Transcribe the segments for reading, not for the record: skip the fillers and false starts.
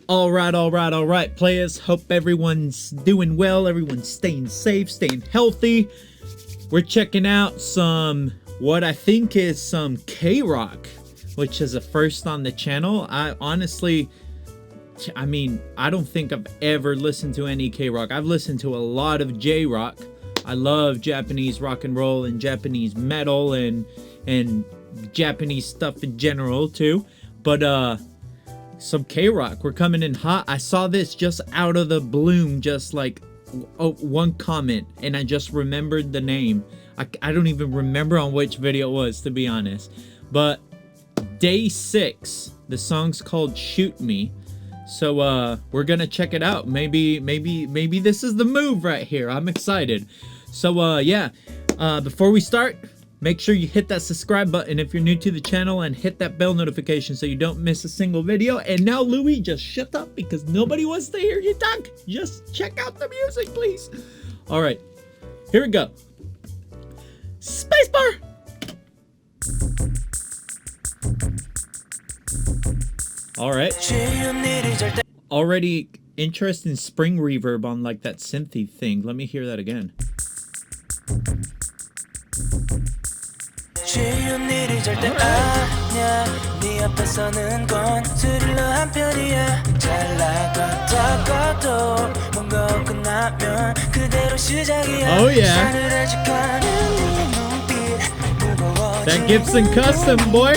All right, players. Hope everyone's doing well. Everyone's staying safe, staying healthy. We're checking out some, what I think is some K-Rock, which is a first on the channel. I don't think I've ever listened to any K-Rock. I've listened to a lot of J-Rock. I love Japanese rock and roll and Japanese metal and Japanese stuff in general too. But some K-Rock, we're coming in hot. I saw this just out of the bloom, just like one comment, and I just remembered the name. I don't even remember on which video it was, to be honest. But DAY6, the song's called Shoot Me. So we're gonna check it out. Maybe this is the move right here. I'm excited. So yeah, before we start, make sure you hit that subscribe button if you're new to the channel and hit that bell notification so you don't miss a single video. And now, Louis, just shut up because nobody wants to hear you talk. Just check out the music, please. All right, here we go. Spacebar. All right. Already interesting spring reverb on like that synthy thing. Let me hear that again. Oh yeah. That Gibson Custom, boy.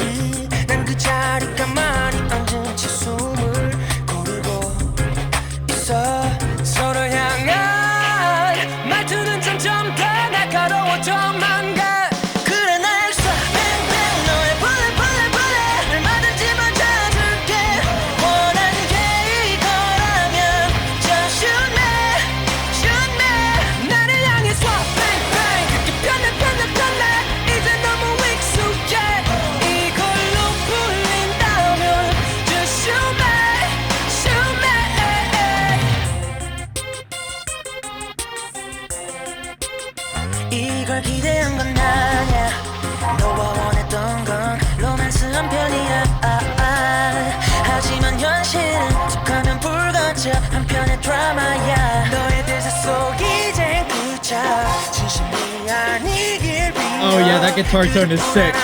Oh yeah, that guitar tone is sick.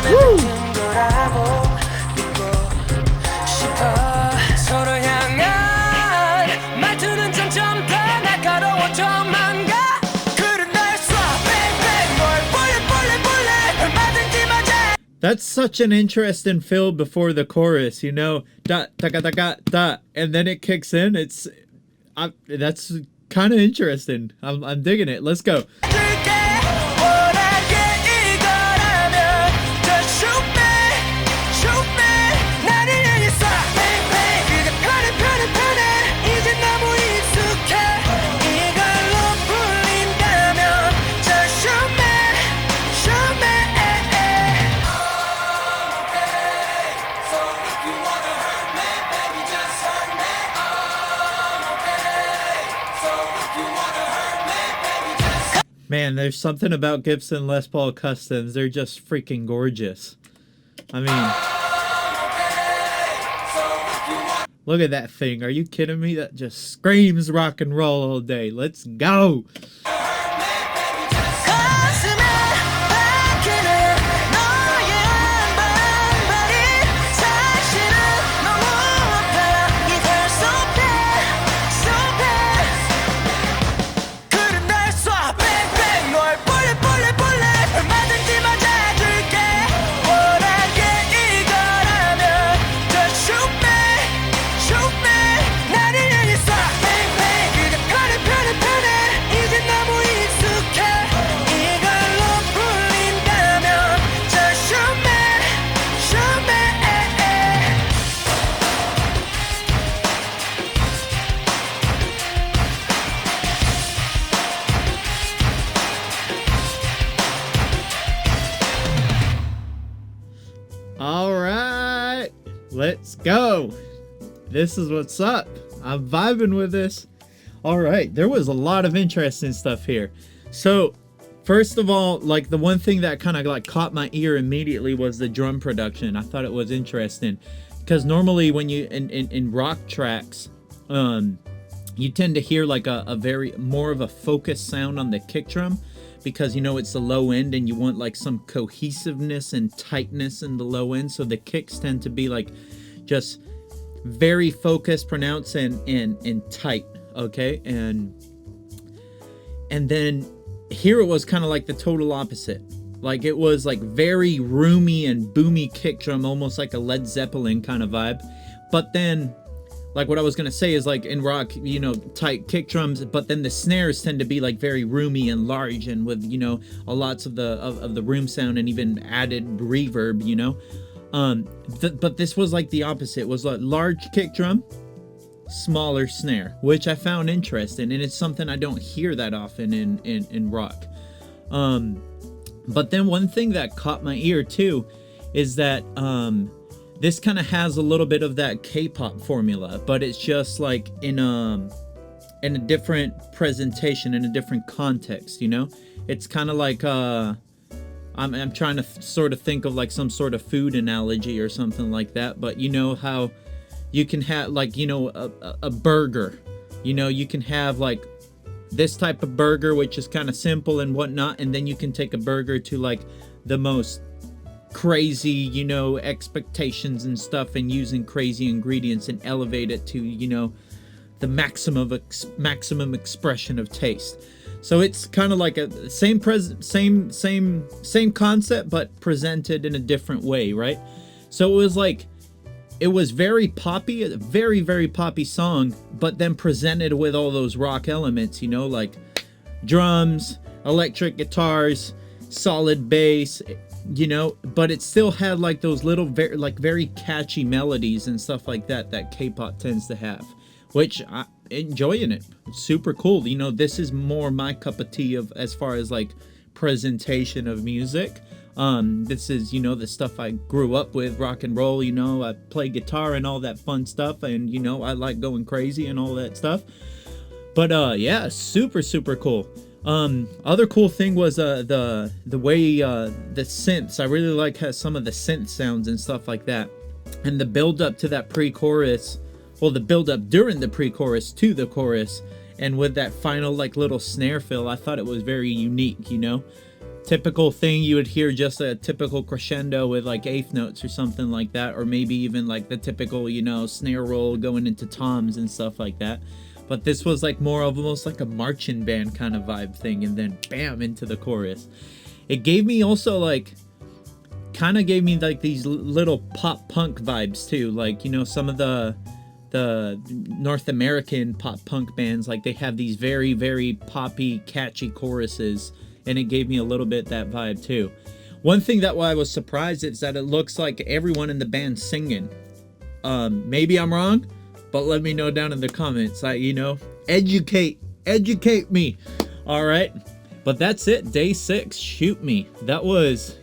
Woo! That's such an interesting fill before the chorus, you know, da da da da da, and then it kicks in. That's kind of interesting. I'm digging it. Let's go. Man, there's something about Gibson Les Paul Customs. They're just freaking gorgeous. I mean, look at that thing. Are you kidding me? That just screams rock and roll all day. Let's go. Let's go. This is what's up. I'm vibing with this. All right, there was a lot of interesting stuff here. So first of all, like the one thing that kind of like caught my ear immediately was the drum production. I thought it was interesting. because normally when you in rock tracks, you tend to hear like a very more of a focused sound on the kick drum, because you know it's the low end and you want like some cohesiveness and tightness in the low end, so the kicks tend to be like just very focused, pronounced, and tight. Okay, and then here it was kind of like the total opposite. Like it was like very roomy and boomy kick drum, almost like a Led Zeppelin kind of vibe. But then, like what I was gonna say is like in rock, you know, tight kick drums, but then the snares tend to be like very roomy and large, and with, you know, lots of the room sound and even added reverb, you know. But this was like the opposite. It was a large kick drum, smaller snare, which I found interesting, and it's something I don't hear that often in rock. But then one thing that caught my ear too is that this kind of has a little bit of that K-pop formula, but it's just like in a different presentation, in a different context, you know. It's kind of like I'm trying to sort of think of like some sort of food analogy or something like that, but you know how you can have like, you know, a burger, you know, you can have like this type of burger, which is kind of simple and whatnot, and then you can take a burger to like the most crazy, you know, expectations and stuff, and using crazy ingredients and elevate it to, you know, the maximum expression of taste. So it's kind of like a same concept, but presented in a different way, right? So it was like, it was very poppy, a very, very poppy song, but then presented with all those rock elements, you know, like drums, electric guitars, solid bass, you know, but it still had like those little very catchy melodies and stuff like that K-pop tends to have, which I'm enjoying it. It's super cool. You know, this is more my cup of tea of as far as like presentation of music. This is, you know, the stuff I grew up with, rock and roll, you know, I play guitar and all that fun stuff, and, you know, I like going crazy and all that stuff. But, yeah, super, super cool. Other cool thing was, the way, the synths, I really like how some of the synth sounds and stuff like that. And the build up to that pre-chorus, well, the build up during the pre-chorus to the chorus, and with that final, like, little snare fill, I thought it was very unique, you know? Typical thing, you would hear just a typical crescendo with like eighth notes or something like that, or maybe even like the typical, you know, snare roll going into toms and stuff like that. But this was like more of almost like a marching band kind of vibe thing, and then bam, into the chorus. It gave me also like, kind of gave me like these little pop punk vibes too, like, you know, some of the North American pop punk bands, like they have these very, very poppy, catchy choruses, and it gave me a little bit that vibe too. One thing that why I was surprised is that it looks like everyone in the band singing. Maybe I'm wrong, but let me know down in the comments. You know, educate me. All right, but that's it. Day 6, shoot me. That was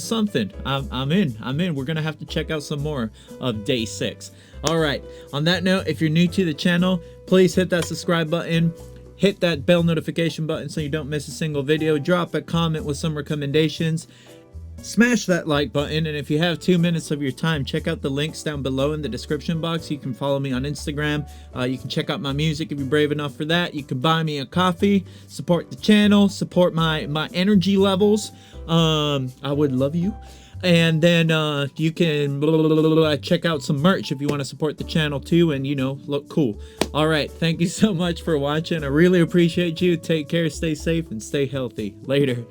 something. I'm in. We're gonna have to check out some more of Day 6. All right. On that note, if you're new to the channel, please hit that subscribe button. Hit that bell notification button so you don't miss a single video. Drop a comment with some recommendations. Smash that like button, and if you have 2 minutes of your time, check out the links down below in the description box. You can follow me on Instagram. You can check out my music if you're brave enough for that. You can buy me a coffee, support the channel, support my energy levels. I would love you. And then you can check out some merch if you want to support the channel too, and, you know, look cool. All right, thank you so much for watching. I really appreciate you. Take care, stay safe, and stay healthy. Later.